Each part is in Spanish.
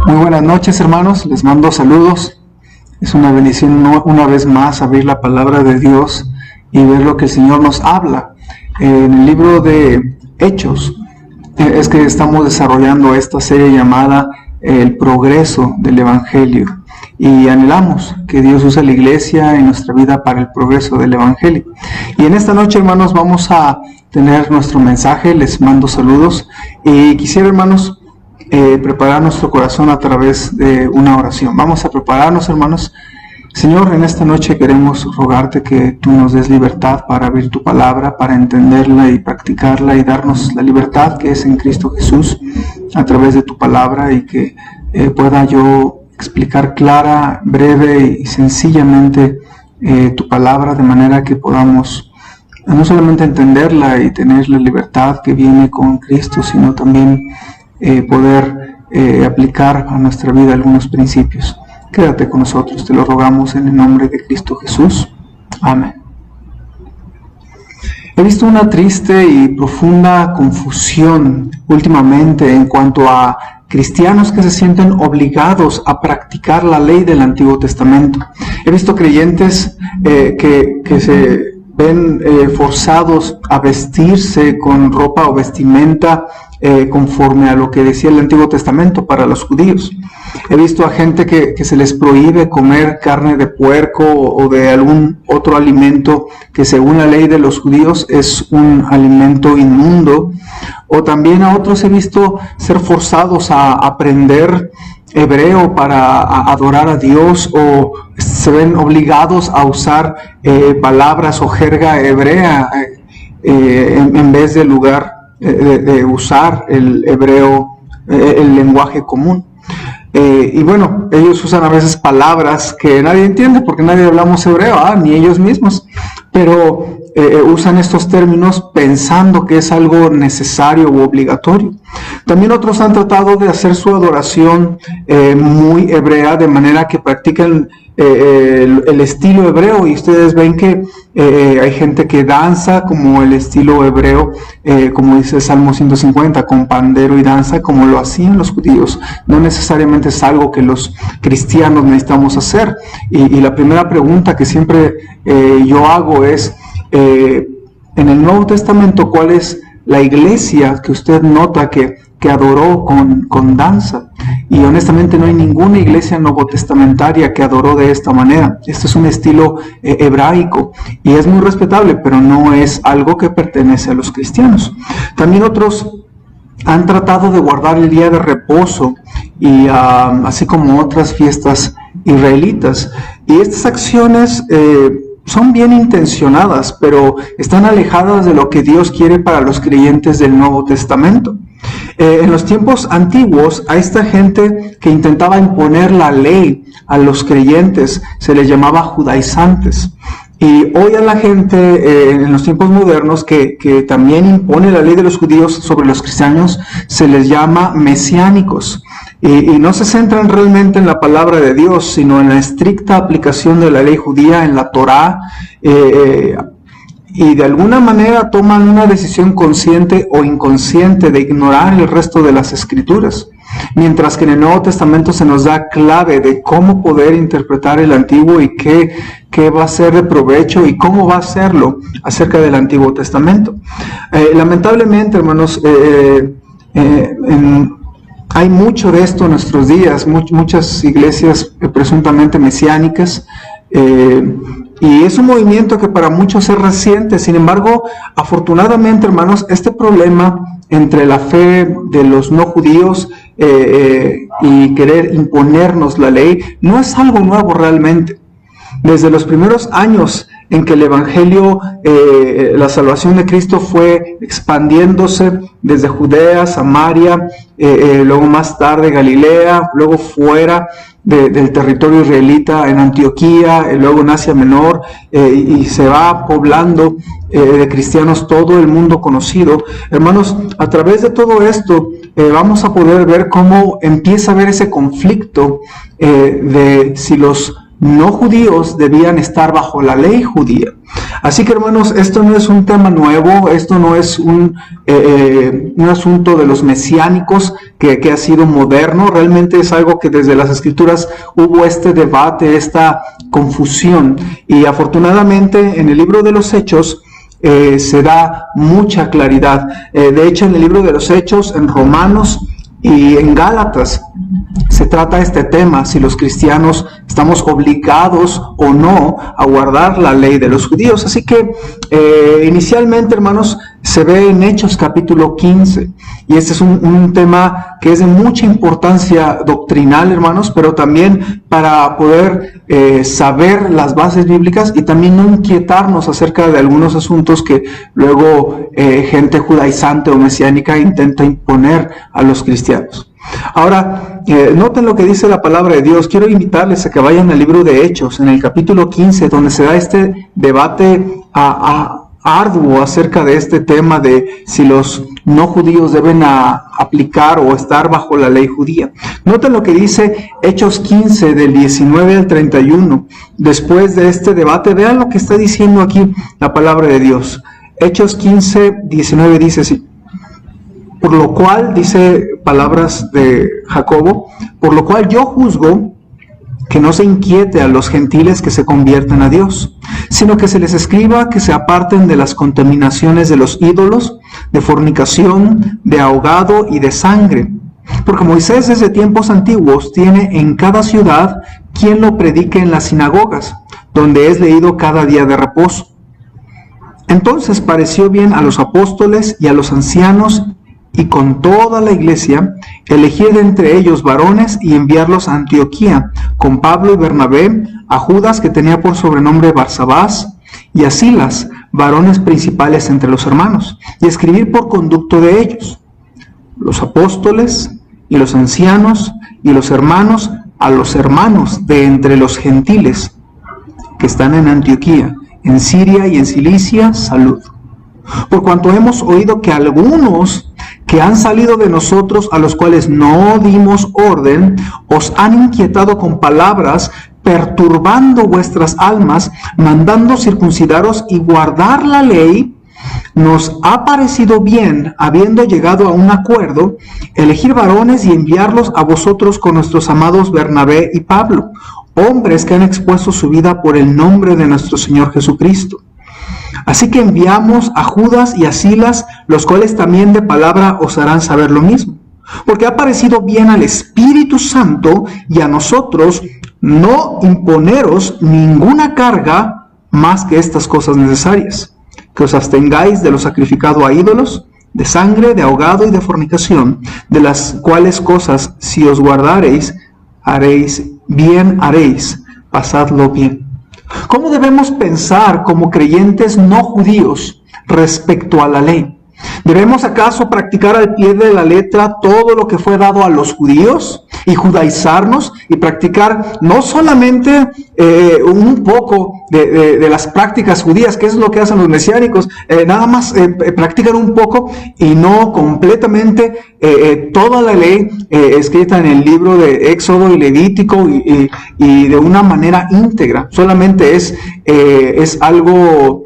Muy buenas noches, hermanos, les mando saludos. Es una bendición una vez más abrir la palabra de Dios y ver lo que el Señor nos habla. En el libro de Hechos es que estamos desarrollando esta serie llamada El progreso del Evangelio, y anhelamos que Dios use la iglesia en nuestra vida para el progreso del Evangelio. Y en esta noche, hermanos, vamos a tener nuestro mensaje. Les mando saludos y quisiera, hermanos, preparar nuestro corazón a través de una oración. Vamos a prepararnos, hermanos. Señor, en esta noche queremos rogarte que tú nos des libertad para abrir tu palabra, para entenderla y practicarla, y darnos la libertad que es en Cristo Jesús a través de tu palabra, y que pueda yo explicar clara, breve y sencillamente tu palabra, de manera que podamos no solamente entenderla y tener la libertad que viene con Cristo, sino también poder aplicar a nuestra vida algunos principios. Quédate con nosotros, te lo rogamos en el nombre de Cristo Jesús. Amén. He visto una triste y profunda confusión últimamente en cuanto a cristianos que se sienten obligados a practicar la ley del Antiguo Testamento. He visto creyentes que se ven forzados a vestirse con ropa o vestimenta conforme a lo que decía el Antiguo Testamento para los judíos. He visto a gente que se les prohíbe comer carne de puerco o de algún otro alimento que según la ley de los judíos es un alimento inmundo. O también a otros he visto ser forzados a aprender hebreo para adorar a Dios, o se ven obligados a usar palabras o jerga hebrea en vez de usar el hebreo, el lenguaje común. Y bueno, ellos usan a veces palabras que nadie entiende porque nadie hablamos hebreo, ni ellos mismos, pero usan estos términos pensando que es algo necesario u obligatorio. También otros han tratado de hacer su adoración muy hebrea, de manera que practican el estilo hebreo, y ustedes ven que hay gente que danza como el estilo hebreo, como dice Salmo 150, con pandero y danza, como lo hacían los judíos. No necesariamente es algo que los cristianos necesitamos hacer. Y la primera pregunta que siempre yo hago es, en el Nuevo Testamento, ¿cuál es la iglesia que usted nota que adoró con danza? Y honestamente no hay ninguna iglesia novotestamentaria que adoró de esta manera. Este es un estilo hebraico y es muy respetable, pero no es algo que pertenece a los cristianos. También otros han tratado de guardar el día de reposo, y así como otras fiestas israelitas. Y estas acciones son bien intencionadas, pero están alejadas de lo que Dios quiere para los creyentes del Nuevo Testamento. En los tiempos antiguos, a esta gente que intentaba imponer la ley a los creyentes se les llamaba judaizantes. Y hoy a la gente en los tiempos modernos que también impone la ley de los judíos sobre los cristianos se les llama mesiánicos. Y no se centran realmente en la palabra de Dios, sino en la estricta aplicación de la ley judía, en la Torá, y de alguna manera toman una decisión consciente o inconsciente de ignorar el resto de las Escrituras. Mientras que en el Nuevo Testamento se nos da clave de cómo poder interpretar el Antiguo y qué va a ser de provecho y cómo va a hacerlo acerca del Antiguo Testamento. Lamentablemente, hermanos, hay mucho de esto en nuestros días, muchas iglesias presuntamente mesiánicas, y es un movimiento que para muchos es reciente. Sin embargo, afortunadamente, hermanos, este problema entre la fe de los no judíos y querer imponernos la ley no es algo nuevo realmente. Desde los primeros años en que el Evangelio, la salvación de Cristo fue expandiéndose desde Judea, Samaria, luego más tarde Galilea, luego fuera del territorio israelita en Antioquía, luego en Asia Menor, y se va poblando de cristianos todo el mundo conocido. Hermanos, a través de todo esto vamos a poder ver cómo empieza a haber ese conflicto de si los no judíos debían estar bajo la ley judía. Así que, hermanos, esto no es un tema nuevo, esto no es un asunto de los mesiánicos que ha sido moderno. Realmente es algo que desde las Escrituras hubo este debate, esta confusión, y afortunadamente en el libro de los Hechos se da mucha claridad. De hecho, en el libro de los Hechos, en Romanos y en Gálatas, se trata este tema, si los cristianos estamos obligados o no a guardar la ley de los judíos. Así que inicialmente, hermanos, se ve en Hechos capítulo 15, y este es un tema que es de mucha importancia doctrinal, hermanos, pero también para poder saber las bases bíblicas y también no inquietarnos acerca de algunos asuntos que luego gente judaizante o mesiánica intenta imponer a los cristianos. Ahora, noten lo que dice la palabra de Dios. Quiero invitarles a que vayan al libro de Hechos, en el capítulo 15, donde se da este debate arduo acerca de este tema de si los no judíos deben aplicar o estar bajo la ley judía. Noten lo que dice Hechos 15, del 19 al 31. Después de este debate, vean lo que está diciendo aquí la palabra de Dios. Hechos 15, 19 dice así: por lo cual, dice palabras de Jacobo, por lo cual yo juzgo que no se inquiete a los gentiles que se conviertan a Dios, sino que se les escriba que se aparten de las contaminaciones de los ídolos, de fornicación, de ahogado y de sangre. Porque Moisés desde tiempos antiguos tiene en cada ciudad quien lo predique en las sinagogas, donde es leído cada día de reposo. Entonces pareció bien a los apóstoles y a los ancianos y con toda la iglesia, elegir de entre ellos varones y enviarlos a Antioquía, con Pablo y Bernabé, a Judas, que tenía por sobrenombre Barsabás, y a Silas, varones principales entre los hermanos, y escribir por conducto de ellos, los apóstoles y los ancianos y los hermanos, a los hermanos de entre los gentiles que están en Antioquía, en Siria y en Cilicia, salud. Por cuanto hemos oído que algunos que han salido de nosotros, a los cuales no dimos orden, os han inquietado con palabras, perturbando vuestras almas, mandando circuncidaros y guardar la ley, nos ha parecido bien, habiendo llegado a un acuerdo, elegir varones y enviarlos a vosotros con nuestros amados Bernabé y Pablo, hombres que han expuesto su vida por el nombre de nuestro Señor Jesucristo. Así que enviamos a Judas y a Silas, los cuales también de palabra os harán saber lo mismo. Porque ha parecido bien al Espíritu Santo y a nosotros no imponeros ninguna carga más que estas cosas necesarias: que os abstengáis de lo sacrificado a ídolos, de sangre, de ahogado y de fornicación, de las cuales cosas, si os guardareis, haréis, pasadlo bien. ¿Cómo debemos pensar como creyentes no judíos respecto a la ley? ¿Debemos acaso practicar al pie de la letra todo lo que fue dado a los judíos y judaizarnos y practicar no solamente un poco de las prácticas judías, que es lo que hacen los mesiánicos, nada más practican un poco y no completamente toda la ley escrita en el libro de Éxodo y Levítico y de una manera íntegra? Solamente es algo,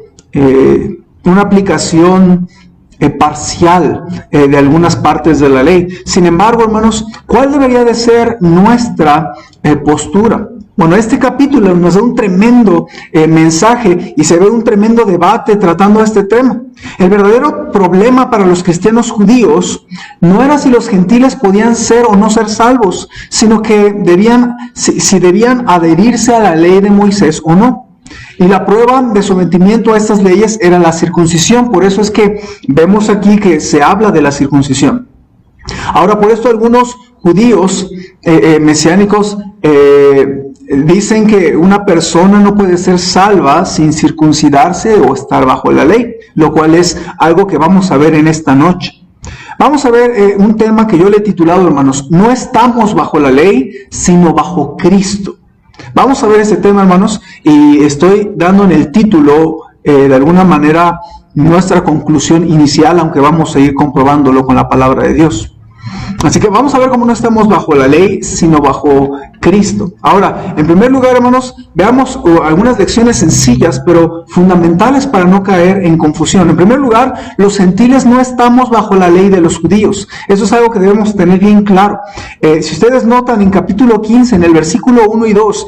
una aplicación parcial de algunas partes de la ley. Sin embargo, hermanos, ¿cuál debería de ser nuestra postura? Bueno, este capítulo nos da un tremendo mensaje y se ve un tremendo debate tratando este tema. El verdadero problema para los cristianos judíos no era si los gentiles podían ser o no ser salvos, sino que si debían adherirse a la ley de Moisés o no. Y la prueba de sometimiento a estas leyes era la circuncisión. Por eso es que vemos aquí que se habla de la circuncisión. Ahora, por esto algunos judíos mesiánicos dicen que una persona no puede ser salva sin circuncidarse o estar bajo la ley, lo cual es algo que vamos a ver en esta noche. Vamos a ver un tema que yo le he titulado, hermanos: no estamos bajo la ley, sino bajo Cristo. Vamos a ver este tema, hermanos, y estoy dando en el título, de alguna manera, nuestra conclusión inicial, aunque vamos a ir comprobándolo con la palabra de Dios. Así que vamos a ver cómo no estamos bajo la ley, sino bajo Cristo. Ahora, en primer lugar, hermanos, veamos algunas lecciones sencillas, pero fundamentales para no caer en confusión. En primer lugar, los gentiles no estamos bajo la ley de los judíos. Eso es algo que debemos tener bien claro. Si ustedes notan en capítulo 15, en el versículo 1 y 2,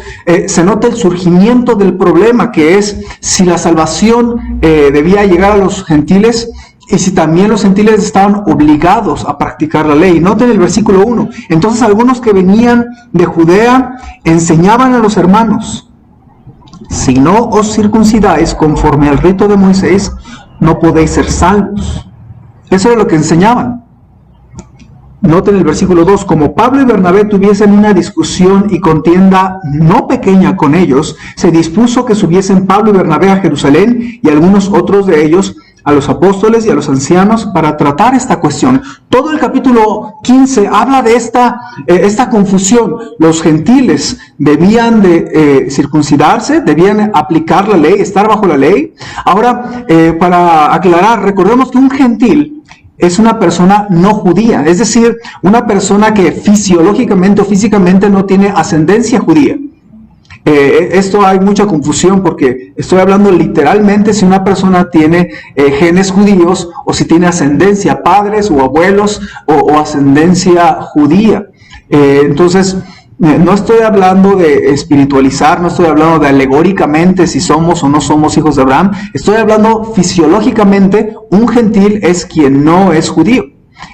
se nota el surgimiento del problema, que es si la salvación debía llegar a los gentiles, y si también los gentiles estaban obligados a practicar la ley. Noten el versículo 1. Entonces algunos que venían de Judea enseñaban a los hermanos: si no os circuncidáis conforme al rito de Moisés, no podéis ser salvos. Eso era lo que enseñaban. Noten el versículo 2. Como Pablo y Bernabé tuviesen una discusión y contienda no pequeña con ellos, se dispuso que subiesen Pablo y Bernabé a Jerusalén y algunos otros de ellos a los apóstoles y a los ancianos para tratar esta cuestión. Todo el capítulo 15 habla de esta confusión. Los gentiles debían de circuncidarse, debían aplicar la ley, estar bajo la ley. Ahora, para aclarar, recordemos que un gentil es una persona no judía, es decir, una persona que fisiológicamente o físicamente no tiene ascendencia judía. Esto hay mucha confusión porque estoy hablando literalmente si una persona tiene genes judíos o si tiene ascendencia, padres o abuelos o ascendencia judía. Entonces, no estoy hablando de espiritualizar, no estoy hablando de alegóricamente si somos o no somos hijos de Abraham. Estoy hablando fisiológicamente, un gentil es quien no es judío.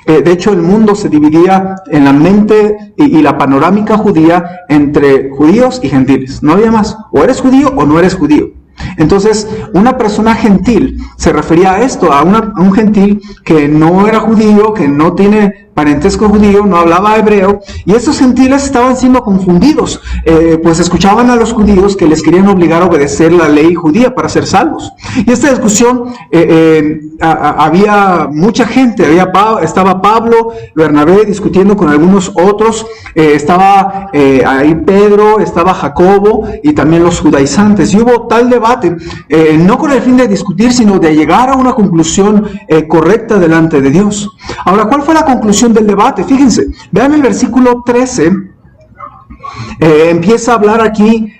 De hecho, el mundo se dividía en la mente y la panorámica judía entre judíos y gentiles. No había más. O eres judío o no eres judío. Entonces, una persona gentil se refería a esto, a un gentil que no era judío, que no tiene parentesco judío, no hablaba hebreo, y estos gentiles estaban siendo confundidos, pues escuchaban a los judíos que les querían obligar a obedecer la ley judía para ser salvos. Y esta discusión, había mucha gente, estaba Pablo, Bernabé discutiendo con algunos otros, estaba ahí Pedro, estaba Jacobo y también los judaizantes, y hubo tal debate, no con el fin de discutir, sino de llegar a una conclusión correcta delante de Dios. Ahora, ¿cuál fue la conclusión del debate? Fíjense, vean el versículo 13, empieza a hablar aquí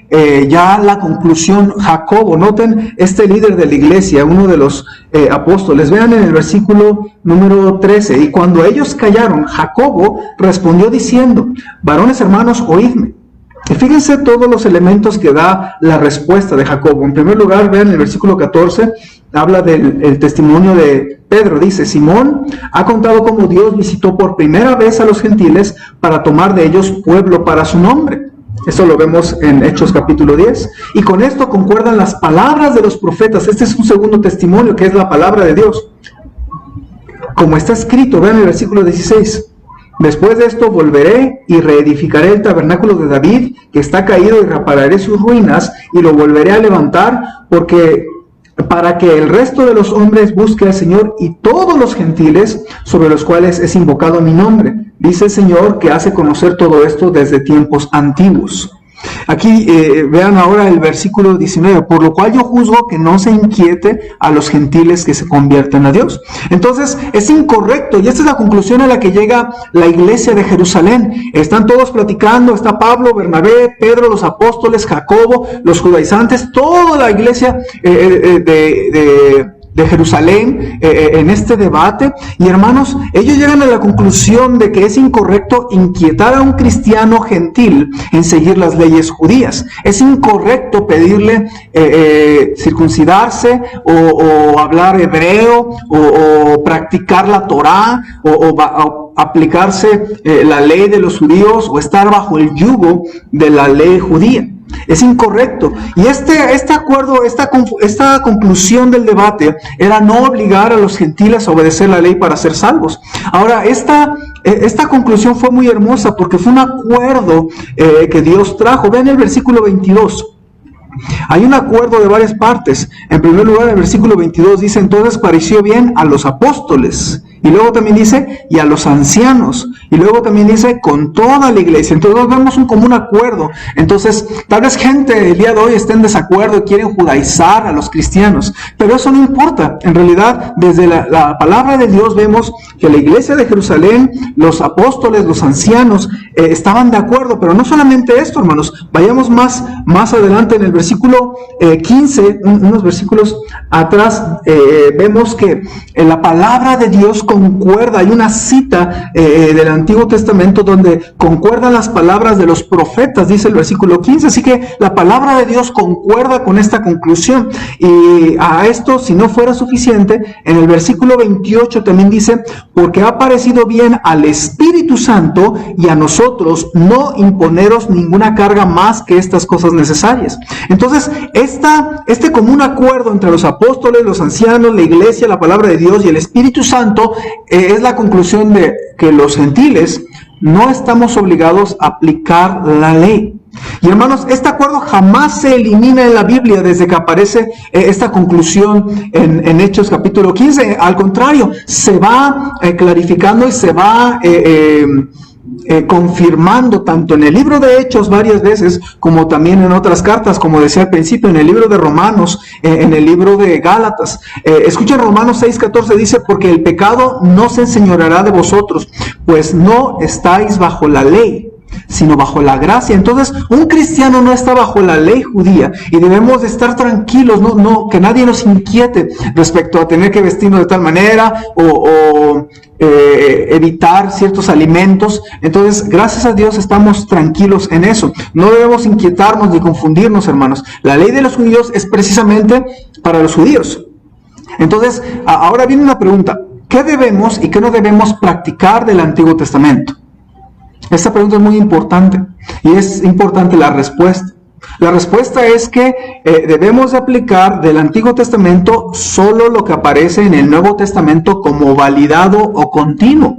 ya la conclusión Jacobo. Noten este líder de la iglesia, uno de los apóstoles. Vean en el versículo número 13, y cuando ellos callaron, Jacobo respondió diciendo: varones hermanos, oídme. Y fíjense todos los elementos que da la respuesta de Jacobo. En primer lugar, vean el versículo 14, habla del testimonio de Pedro. Dice: Simón ha contado cómo Dios visitó por primera vez a los gentiles para tomar de ellos pueblo para su nombre. Eso lo vemos en Hechos capítulo 10. Y con esto concuerdan las palabras de los profetas. Este es un segundo testimonio, que es la palabra de Dios. Como está escrito, vean el versículo 16. Después de esto volveré y reedificaré el tabernáculo de David, que está caído, y repararé sus ruinas, y lo volveré a levantar, para que el resto de los hombres busque al Señor, y todos los gentiles sobre los cuales es invocado mi nombre. Dice el Señor, que hace conocer todo esto desde tiempos antiguos. Aquí vean ahora el versículo 19, por lo cual yo juzgo que no se inquiete a los gentiles que se convierten a Dios. Entonces es incorrecto, y esta es la conclusión a la que llega la iglesia de Jerusalén. Están todos platicando, está Pablo, Bernabé, Pedro, los apóstoles, Jacobo, los judaizantes, toda la iglesia de Jerusalén en este debate. Y hermanos, ellos llegan a la conclusión de que es incorrecto inquietar a un cristiano gentil en seguir las leyes judías. Es incorrecto pedirle circuncidarse o hablar hebreo o practicar la Torá o aplicarse la ley de los judíos o estar bajo el yugo de la ley judía. Es incorrecto. Y este acuerdo, esta conclusión del debate era no obligar a los gentiles a obedecer la ley para ser salvos. Ahora, esta conclusión fue muy hermosa porque fue un acuerdo que Dios trajo. Vean el versículo 22. Hay un acuerdo de varias partes. En primer lugar, el versículo 22 dice: entonces pareció bien a los apóstoles Y luego también dice, y a los ancianos. Y luego también dice, con toda la iglesia. Entonces vemos un común acuerdo. Entonces, tal vez gente el día de hoy esté en desacuerdo y quieren judaizar a los cristianos. Pero eso no importa. En realidad, desde la palabra de Dios vemos que la iglesia de Jerusalén, los apóstoles, los ancianos, estaban de acuerdo. Pero no solamente esto, hermanos. Vayamos más adelante en el versículo 15, unos versículos atrás, vemos que la palabra de Dios concuerda. Hay una cita del Antiguo Testamento donde concuerdan las palabras de los profetas, dice el versículo 15. Así que la palabra de Dios concuerda con esta conclusión. Y a esto, si no fuera suficiente, en el versículo 28 también dice, porque ha parecido bien al Espíritu Santo y a nosotros no imponeros ninguna carga más que estas cosas necesarias. Entonces, este común acuerdo entre los apóstoles, los ancianos, la iglesia, la palabra de Dios y el Espíritu Santo es la conclusión de que los gentiles no estamos obligados a aplicar la ley. Y hermanos, este acuerdo jamás se elimina en la Biblia desde que aparece esta conclusión en Hechos capítulo 15. Al contrario, se va clarificando y se va confirmando tanto en el libro de Hechos varias veces, como también en otras cartas, como decía al principio, en el libro de Romanos, en el libro de Gálatas. Escuchen Romanos 6:14, dice, porque el pecado no se enseñoreará de vosotros, pues no estáis bajo la ley, sino bajo la gracia. Entonces, un cristiano no está bajo la ley judía y debemos de estar tranquilos, no que nadie nos inquiete respecto a tener que vestirnos de tal manera o evitar ciertos alimentos. Entonces, gracias a Dios estamos tranquilos en eso. No debemos inquietarnos ni confundirnos, hermanos. La ley de los judíos es precisamente para los judíos. Entonces, ahora viene una pregunta. ¿Qué debemos y qué no debemos practicar del Antiguo Testamento? Esta pregunta es muy importante y es importante la respuesta. La respuesta es que debemos de aplicar del Antiguo Testamento solo lo que aparece en el Nuevo Testamento como validado o continuo.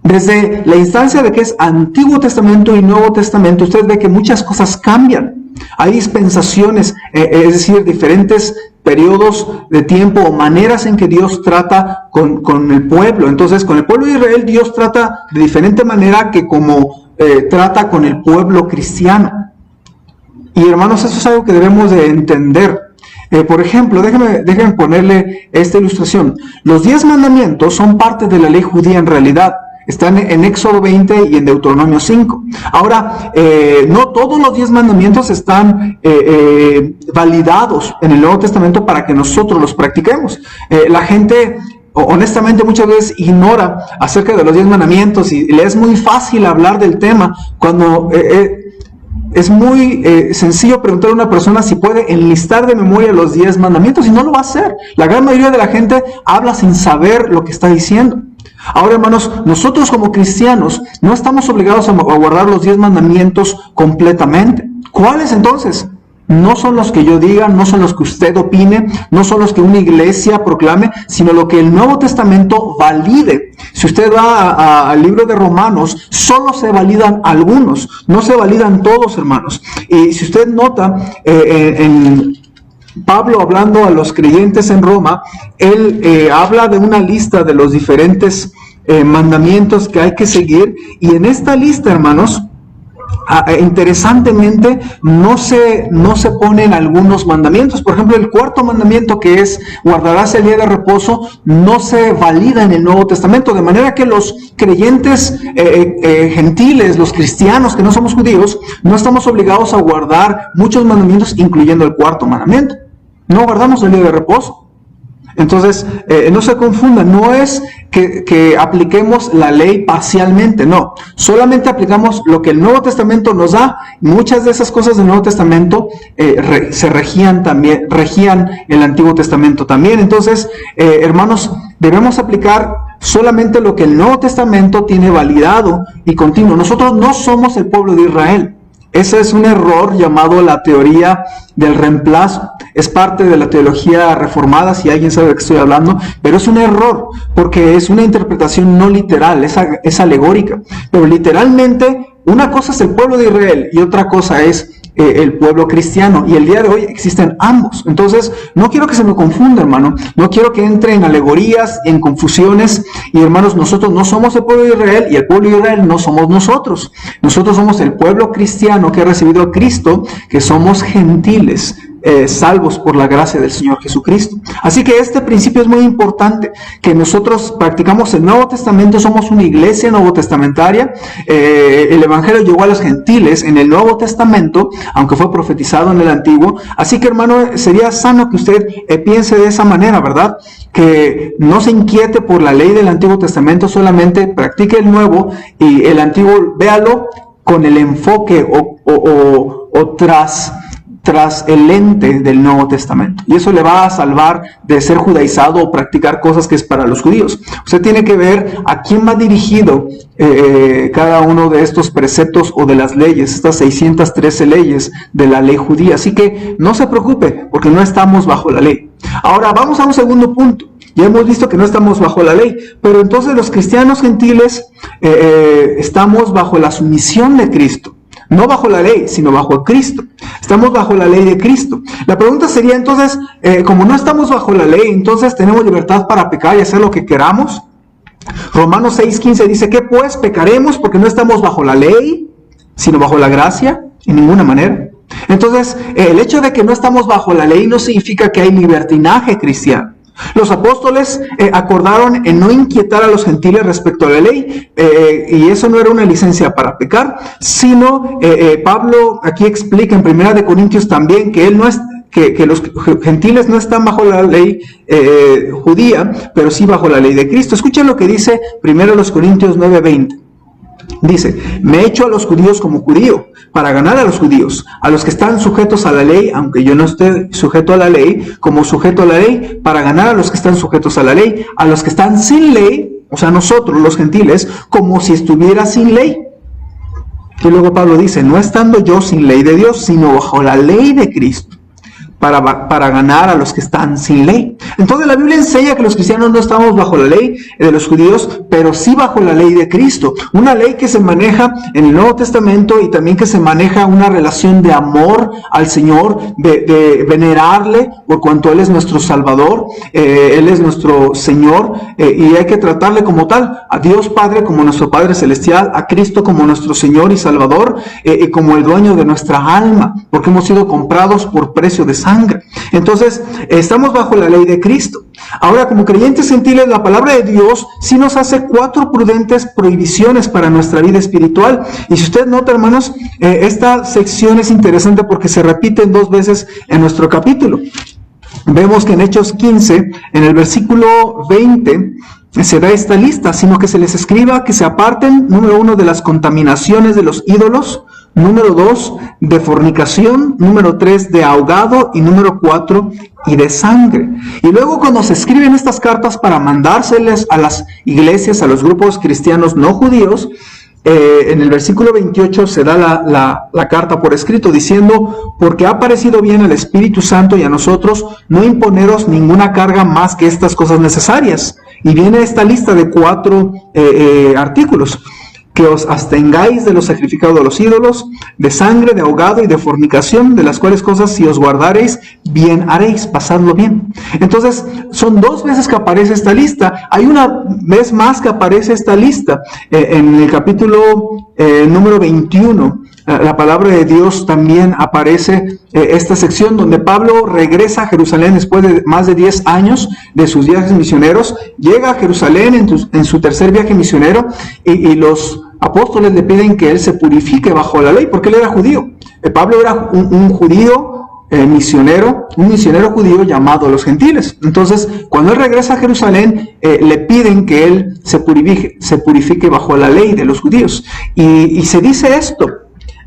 Desde la instancia de que es Antiguo Testamento y Nuevo Testamento, usted ve que muchas cosas cambian. Hay dispensaciones, es decir, diferentes periodos de tiempo o maneras en que Dios trata con el pueblo. Entonces, con el pueblo de Israel, Dios trata de diferente manera que como trata con el pueblo cristiano. Y hermanos, eso es algo que debemos de entender. Por ejemplo, déjenme ponerle esta ilustración. Los 10 mandamientos son parte de la ley judía en realidad. Están en Éxodo 20 y en Deuteronomio 5. Ahora, no todos los 10 mandamientos están validados en el Nuevo Testamento para que nosotros los practiquemos. La gente, honestamente, muchas veces ignora acerca de los 10 mandamientos y le es muy fácil hablar del tema cuando es muy sencillo preguntar a una persona si puede enlistar de memoria los 10 mandamientos y no lo va a hacer. La gran mayoría de la gente habla sin saber lo que está diciendo. Ahora, hermanos, nosotros como cristianos no estamos obligados a guardar los 10 mandamientos completamente. ¿Cuáles entonces? No son los que yo diga, no son los que usted opine, no son los que una iglesia proclame, sino lo que el Nuevo Testamento valide. Si usted va al libro de Romanos, solo se validan algunos, no se validan todos, hermanos. Y si usted nota, en Pablo, hablando a los creyentes en Roma, él habla de una lista de los diferentes mandamientos que hay que seguir, y en esta lista, hermanos, interesantemente no se ponen algunos mandamientos. Por ejemplo, el 4º mandamiento, que es guardarás el día de reposo, no se valida en el Nuevo Testamento, de manera que los creyentes gentiles, los cristianos que no somos judíos, no estamos obligados a guardar muchos mandamientos, incluyendo el 4º mandamiento. No guardamos el día de reposo. Entonces, no se confundan, no es que apliquemos la ley parcialmente, no. Solamente aplicamos lo que el Nuevo Testamento nos da. Muchas de esas cosas del Nuevo Testamento se regían el Antiguo Testamento también. Entonces, hermanos, debemos aplicar solamente lo que el Nuevo Testamento tiene validado y continuo. Nosotros no somos el pueblo de Israel. Ese es un error llamado la teoría del reemplazo. Es parte de la teología reformada, si alguien sabe de qué estoy hablando, pero es un error porque es una interpretación no literal, es alegórica. Pero literalmente, una cosa es el pueblo de Israel y otra cosa es el pueblo cristiano, y el día de hoy existen ambos. Entonces, no quiero que se me confunda, hermano, no quiero que entre en alegorías, en confusiones, y hermanos, nosotros no somos el pueblo de Israel, y el pueblo de Israel no somos nosotros. Nosotros somos el pueblo cristiano que ha recibido a Cristo, que somos gentiles, salvos por la gracia del Señor Jesucristo. Así que este principio es muy importante, que nosotros practicamos el Nuevo Testamento, somos una iglesia nuevo testamentaria. El Evangelio llegó a los gentiles en el Nuevo Testamento, aunque fue profetizado en el Antiguo. Así que, hermano, sería sano que usted piense de esa manera, ¿verdad? Que no se inquiete por la ley del Antiguo Testamento, solamente practique el Nuevo, y el Antiguo véalo con el enfoque o tras el lente del Nuevo Testamento. Y eso le va a salvar de ser judaizado o practicar cosas que es para los judíos. Usted tiene que ver a quién va dirigido cada uno de estos preceptos o de las leyes, estas 613 leyes de la ley judía. Así que no se preocupe, porque no estamos bajo la ley. Ahora vamos a un segundo punto. Ya hemos visto que no estamos bajo la ley, pero entonces los cristianos gentiles estamos bajo la sumisión de Cristo. No bajo la ley, sino bajo Cristo. Estamos bajo la ley de Cristo. La pregunta sería entonces, como no estamos bajo la ley, entonces tenemos libertad para pecar y hacer lo que queramos. Romanos 6:15 dice, ¿qué pues? ¿Pecaremos porque no estamos bajo la ley, sino bajo la gracia? En ninguna manera. Entonces, el hecho de que no estamos bajo la ley no significa que hay libertinaje cristiano. Los apóstoles acordaron en no inquietar a los gentiles respecto a la ley, y eso no era una licencia para pecar, sino Pablo aquí explica en 1 Corintios también que él no es que los gentiles no están bajo la ley judía, pero sí bajo la ley de Cristo. Escuchen lo que dice 1 Corintios 9:20. Dice, me he hecho a los judíos como judío, para ganar a los judíos, a los que están sujetos a la ley, aunque yo no esté sujeto a la ley, como sujeto a la ley, para ganar a los que están sujetos a la ley, a los que están sin ley, o sea, nosotros los gentiles, como si estuviera sin ley. Y luego Pablo dice, no estando yo sin ley de Dios, sino bajo la ley de Cristo, para ganar a los que están sin ley. Entonces la Biblia enseña que los cristianos no estamos bajo la ley de los judíos, pero sí bajo la ley de Cristo. Una ley que se maneja en el Nuevo Testamento, y también que se maneja una relación de amor al Señor, de venerarle por cuanto Él es nuestro Salvador, Él es nuestro Señor, y hay que tratarle como tal, a Dios Padre como nuestro Padre Celestial, a Cristo como nuestro Señor y Salvador, y como el dueño de nuestra alma, porque hemos sido comprados por precio de sangre. Entonces, estamos bajo la ley de Cristo. Ahora, como creyentes gentiles, la palabra de Dios sí nos hace 4 prudentes prohibiciones para nuestra vida espiritual. Y si usted nota, hermanos, esta sección es interesante porque se repiten 2 veces en nuestro capítulo. Vemos que en Hechos 15, en el versículo 20, se da esta lista, sino que se les escriba que se aparten, número 1, de las contaminaciones de los ídolos, número 2, de fornicación, número 3, de ahogado, y número 4, y de sangre. Y luego, cuando se escriben estas cartas para mandárseles a las iglesias, a los grupos cristianos no judíos, en el versículo 28 se da la carta por escrito diciendo, porque ha parecido bien al Espíritu Santo y a nosotros no imponeros ninguna carga más que estas cosas necesarias. Y viene esta lista de 4 artículos: que os abstengáis de lo sacrificado a los ídolos, de sangre, de ahogado y de fornicación, de las cuales cosas si os guardareis, bien haréis, pasadlo bien. Entonces, son 2 veces que aparece esta lista. Hay una vez más que aparece esta lista, en el capítulo número 21. La palabra de Dios también aparece esta sección donde Pablo regresa a Jerusalén después de más de 10 años de sus viajes misioneros. Llega a Jerusalén en su tercer viaje misionero, y los apóstoles le piden que él se purifique bajo la ley, porque él era judío. Pablo era un judío misionero, un misionero judío llamado a los gentiles. Entonces, cuando él regresa a Jerusalén, le piden que él se purifique bajo la ley de los judíos. Y se dice esto.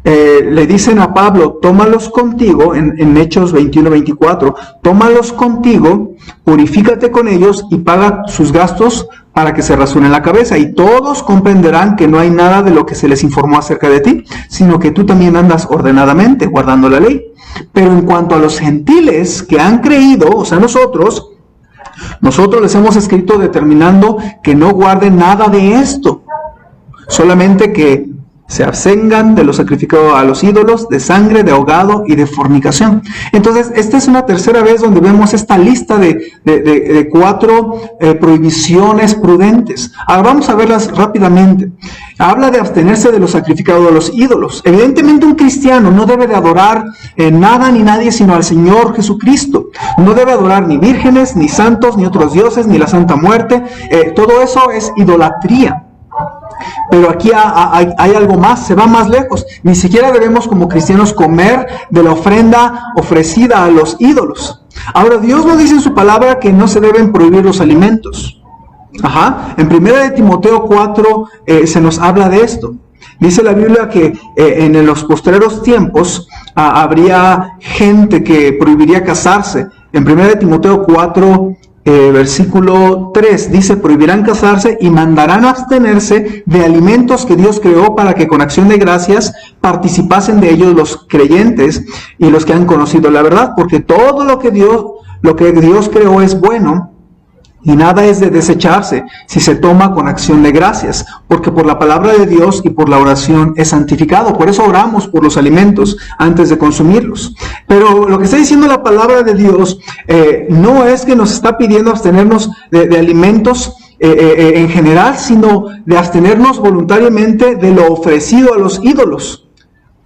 Le dicen a Pablo, tómalos contigo, en Hechos 21-24, tómalos contigo, purifícate con ellos y paga sus gastos para que se rasuren la cabeza, y todos comprenderán que no hay nada de lo que se les informó acerca de ti, sino que tú también andas ordenadamente, guardando la ley. Pero en cuanto a los gentiles que han creído, o sea, nosotros les hemos escrito determinando que no guarden nada de esto, solamente que se abstengan de lo sacrificado a los ídolos, de sangre, de ahogado y de fornicación. Entonces, esta es una tercera vez donde vemos esta lista de 4 prohibiciones prudentes. Ahora vamos a verlas rápidamente. Habla de abstenerse de lo sacrificado a los ídolos. Evidentemente un cristiano no debe de adorar nada ni nadie sino al Señor Jesucristo. No debe adorar ni vírgenes, ni santos, ni otros dioses, ni la Santa Muerte. Todo eso es idolatría. Pero aquí hay algo más, se va más lejos. Ni siquiera debemos como cristianos comer de la ofrenda ofrecida a los ídolos. Ahora, Dios nos dice en su palabra que no se deben prohibir los alimentos. En 1 de Timoteo 4 se nos habla de esto. Dice la Biblia que en los postreros tiempos habría gente que prohibiría casarse. En 1 de Timoteo 4 versículo 3 dice: prohibirán casarse y mandarán abstenerse de alimentos que Dios creó para que con acción de gracias participasen de ellos los creyentes y los que han conocido la verdad, porque todo lo que Dios creó es bueno y nada es de desecharse si se toma con acción de gracias, porque por la palabra de Dios y por la oración es santificado. Por eso oramos por los alimentos antes de consumirlos. Pero lo que está diciendo la palabra de Dios no es que nos está pidiendo abstenernos de alimentos en general, sino de abstenernos voluntariamente de lo ofrecido a los ídolos.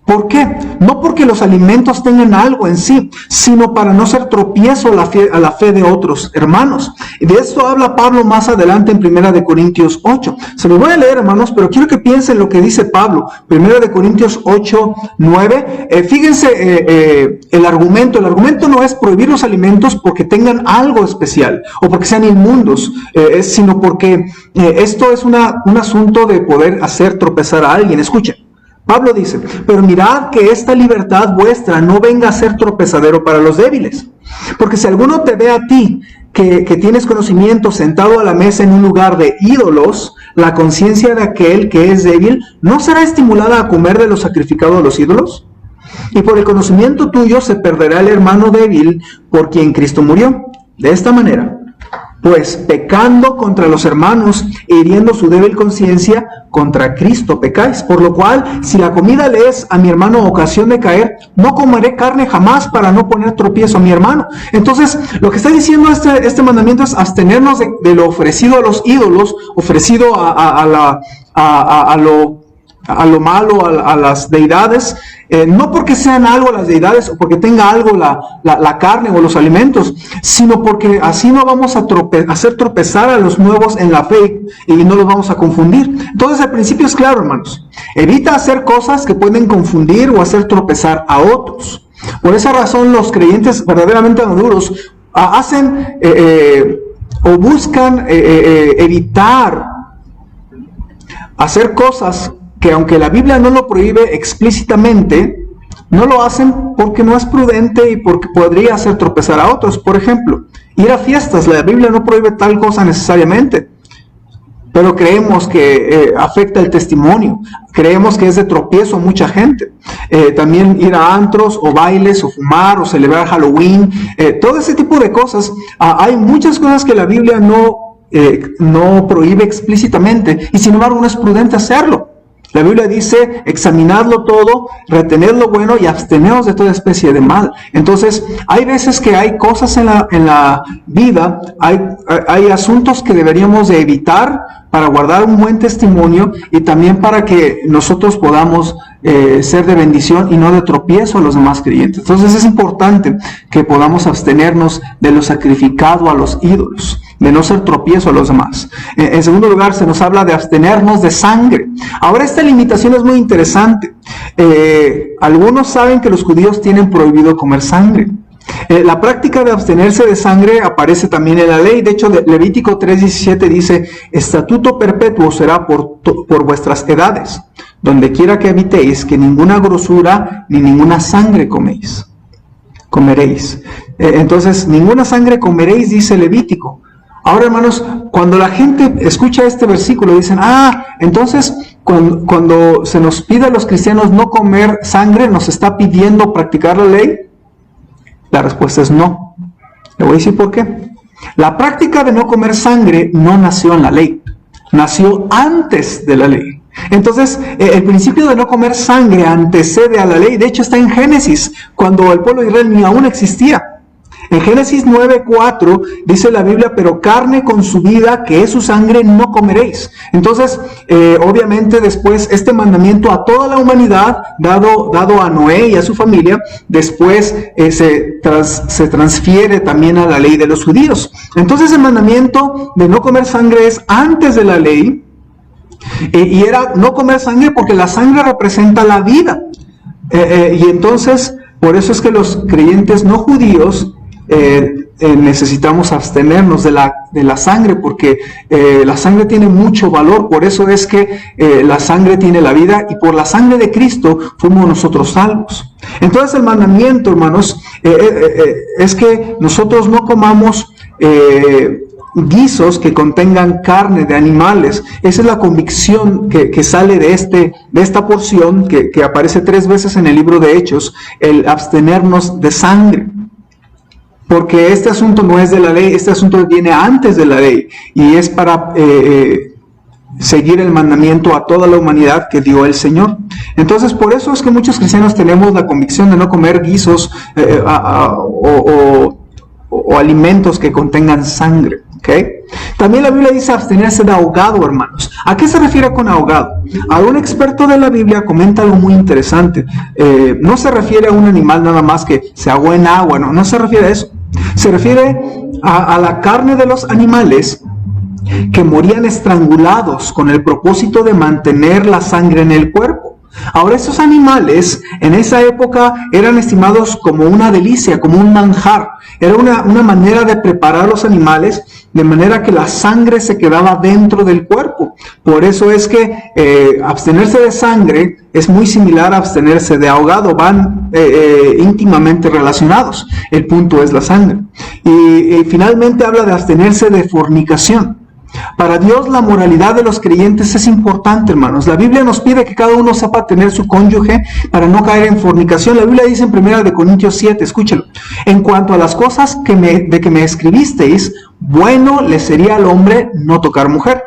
¿Por qué? No porque los alimentos tengan algo en sí, sino para no ser tropiezo a la fe de otros hermanos. Y de esto habla Pablo más adelante en 1 Corintios 8. Se lo voy a leer, hermanos, pero quiero que piensen lo que dice Pablo. 1 Corintios 8, 9. Fíjense el argumento. El argumento no es prohibir los alimentos porque tengan algo especial o porque sean inmundos, sino porque esto es un asunto de poder hacer tropezar a alguien. Escuchen. Pablo dice: pero mirad que esta libertad vuestra no venga a ser tropezadero para los débiles. Porque si alguno te ve a ti, que tienes conocimiento, sentado a la mesa en un lugar de ídolos, la conciencia de aquel que es débil, ¿no será estimulada a comer de lo sacrificado a los ídolos? Y por el conocimiento tuyo se perderá el hermano débil por quien Cristo murió. De esta manera, pues pecando contra los hermanos e hiriendo su débil conciencia, contra Cristo pecáis. Por lo cual, si la comida le es a mi hermano ocasión de caer, no comeré carne jamás para no poner tropiezo a mi hermano. Entonces, lo que está diciendo este mandamiento es abstenernos de lo ofrecido a los ídolos, ofrecido a lo malo, a las deidades, no porque sean algo las deidades o porque tenga algo la carne o los alimentos, sino porque así no vamos a hacer tropezar a los nuevos en la fe y no los vamos a confundir. Entonces el principio es claro, hermanos: evita hacer cosas que pueden confundir o hacer tropezar a otros. Por esa razón los creyentes verdaderamente maduros hacen o buscan evitar hacer cosas que, aunque la Biblia no lo prohíbe explícitamente, no lo hacen porque no es prudente y porque podría hacer tropezar a otros. Por ejemplo, ir a fiestas. La Biblia no prohíbe tal cosa necesariamente, pero creemos que afecta el testimonio. Creemos que es de tropiezo a mucha gente. También ir a antros o bailes o fumar o celebrar Halloween, todo ese tipo de cosas. Hay muchas cosas que la Biblia no prohíbe explícitamente y sin embargo no es prudente hacerlo. La Biblia dice: examinadlo todo, retened lo bueno y absteneos de toda especie de mal. Entonces, hay veces que hay cosas en la vida, hay asuntos que deberíamos de evitar para guardar un buen testimonio y también para que nosotros podamos ser de bendición y no de tropiezo a los demás creyentes. Entonces es importante que podamos abstenernos de lo sacrificado a los ídolos, de no ser tropiezo a los demás. En segundo lugar, se nos habla de abstenernos de sangre. Ahora, esta limitación es muy interesante. Algunos saben que los judíos tienen prohibido comer sangre. La práctica de abstenerse de sangre aparece también en la ley. De hecho, Levítico 3:17 dice: estatuto perpetuo será por vuestras edades, donde quiera que habitéis, que ninguna grosura ni ninguna sangre comeréis. Entonces, ninguna sangre comeréis, dice Levítico. Ahora, hermanos, cuando la gente escucha este versículo, dicen: entonces cuando se nos pide a los cristianos no comer sangre, ¿nos está pidiendo practicar la ley? La respuesta es no. Le voy a decir por qué. La práctica de no comer sangre no nació en la ley, nació antes de la ley. Entonces, el principio de no comer sangre antecede a la ley. De hecho, está en Génesis, cuando el pueblo de Israel ni aún existía. En Génesis 9:4 dice la Biblia, pero carne con su vida, que es su sangre, no comeréis. Entonces, obviamente después este mandamiento a toda la humanidad, dado a Noé y a su familia, después se transfiere también a la ley de los judíos. Entonces el mandamiento de no comer sangre es antes de la ley, y era no comer sangre porque la sangre representa la vida. Y entonces, por eso es que los creyentes no judíos necesitamos abstenernos de la sangre, porque la sangre tiene mucho valor. Por eso es que la sangre tiene la vida, y por la sangre de Cristo fuimos nosotros salvos. Entonces el mandamiento, hermanos, es que nosotros no comamos guisos que contengan carne de animales. Esa es la convicción que sale de esta porción que aparece 3 veces en el libro de Hechos, el abstenernos de sangre. Porque este asunto no es de la ley, este asunto viene antes de la ley, y es para seguir el mandamiento a toda la humanidad que dio el Señor. Entonces, por eso es que muchos cristianos tenemos la convicción de no comer guisos o alimentos que contengan sangre. ¿Okay? También la Biblia dice abstenerse de ahogado, hermanos. ¿A qué se refiere con ahogado? Un experto de la Biblia comenta algo muy interesante. No se refiere a un animal nada más que se ahogó en agua, no se refiere a eso. Se refiere a la carne de los animales que morían estrangulados con el propósito de mantener la sangre en el cuerpo. Ahora, estos animales en esa época eran estimados como una delicia, como un manjar. Era una manera de preparar los animales de manera que la sangre se quedaba dentro del cuerpo. Por eso es que abstenerse de sangre es muy similar a abstenerse de ahogado. Van íntimamente relacionados. El punto es la sangre. Y finalmente habla de abstenerse de fornicación. Para Dios la moralidad de los creyentes es importante, hermanos. La Biblia nos pide que cada uno sepa tener su cónyuge para no caer en fornicación. La Biblia dice en 1 Corintios 7, escúchelo: en cuanto a las cosas de que me escribisteis, bueno le sería al hombre no tocar mujer,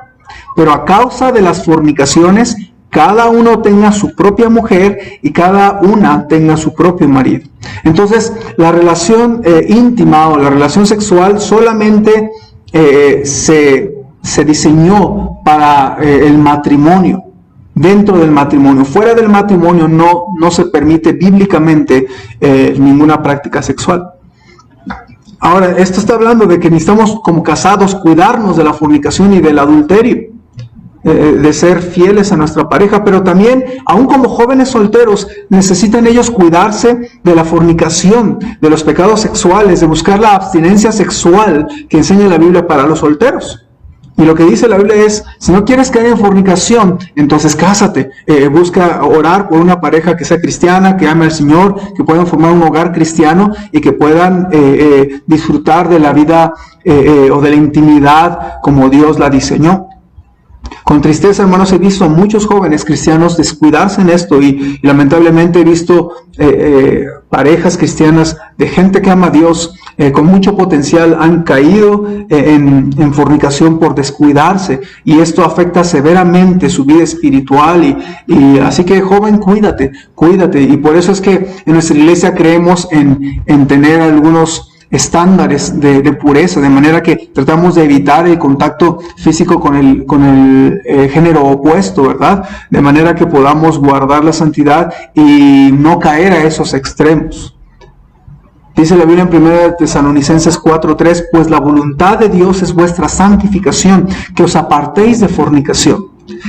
pero a causa de las fornicaciones, cada uno tenga su propia mujer y cada una tenga su propio marido. Entonces, la relación íntima o la relación sexual solamente se diseñó para el matrimonio. Dentro del matrimonio, fuera del matrimonio no se permite bíblicamente ninguna práctica sexual. Ahora, esto está hablando de que necesitamos, como casados, cuidarnos de la fornicación y del adulterio, de ser fieles a nuestra pareja, pero también, aún como jóvenes solteros, necesitan ellos cuidarse de la fornicación, de los pecados sexuales, de buscar la abstinencia sexual que enseña la Biblia para los solteros. Y lo que dice la Biblia es, si no quieres caer en fornicación, entonces cásate. Busca orar por una pareja que sea cristiana, que ame al Señor, que puedan formar un hogar cristiano y que puedan disfrutar de la vida o de la intimidad como Dios la diseñó. Con tristeza, hermanos, he visto a muchos jóvenes cristianos descuidarse en esto y lamentablemente he visto parejas cristianas de gente que ama a Dios con mucho potencial han caído en fornicación por descuidarse, y esto afecta severamente su vida espiritual y así que, joven, cuídate, y por eso es que en nuestra iglesia creemos en tener algunos estándares de pureza, de manera que tratamos de evitar el contacto físico con el género opuesto, ¿verdad? De manera que podamos guardar la santidad y no caer a esos extremos. Dice la Biblia en 1 Tesalonicenses 4:3, pues la voluntad de Dios es vuestra santificación, que os apartéis de fornicación,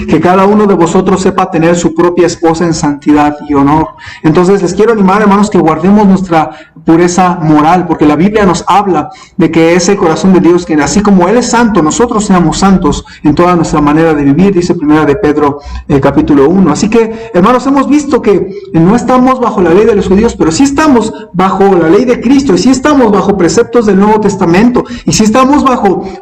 que cada uno de vosotros sepa tener su propia esposa en santidad y honor. Entonces les quiero animar, hermanos, que guardemos nuestra pureza moral, porque la Biblia nos habla de que es el corazón de Dios, que así como Él es santo, nosotros seamos santos en toda nuestra manera de vivir, dice 1 de Pedro capítulo 1. Así que, hermanos, hemos visto que no estamos bajo la ley de los judíos, pero sí estamos bajo la ley de Cristo, y sí estamos bajo preceptos del Nuevo Testamento, y sí estamos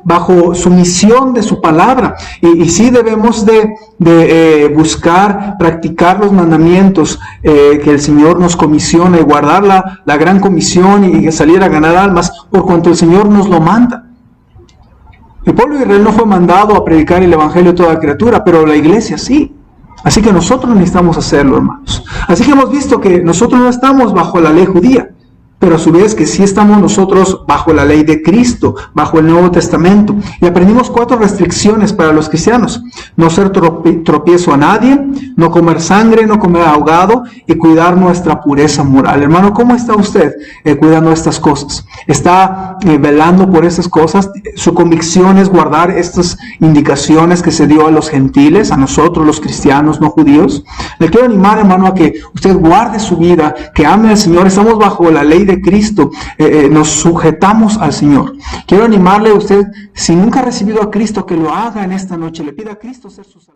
bajo sumisión de su palabra, y sí debemos de buscar practicar los mandamientos que el Señor nos comisiona, y guardar la gran comisión y salir a ganar almas por cuanto el Señor nos lo manda. El pueblo de Israel no fue mandado a predicar el evangelio a toda criatura, pero la iglesia sí. Así que nosotros necesitamos hacerlo, hermanos. Así que hemos visto que nosotros no estamos bajo la ley judía, pero a su vez que sí estamos nosotros bajo la ley de Cristo, bajo el Nuevo Testamento. Y aprendimos 4 restricciones para los cristianos: no ser tropiezo a nadie, no comer sangre, no comer ahogado y cuidar nuestra pureza moral. Hermano, ¿cómo está usted cuidando estas cosas? ¿Está velando por estas cosas? ¿Su convicción es guardar estas indicaciones que se dio a los gentiles, a nosotros los cristianos no judíos? Le quiero animar, hermano, a que usted guarde su vida, que ame al Señor. Estamos bajo la ley de Cristo, nos sujetamos al Señor. Quiero animarle a usted, si nunca ha recibido a Cristo, que lo haga en esta noche. Le pida a Cristo ser su Salvador.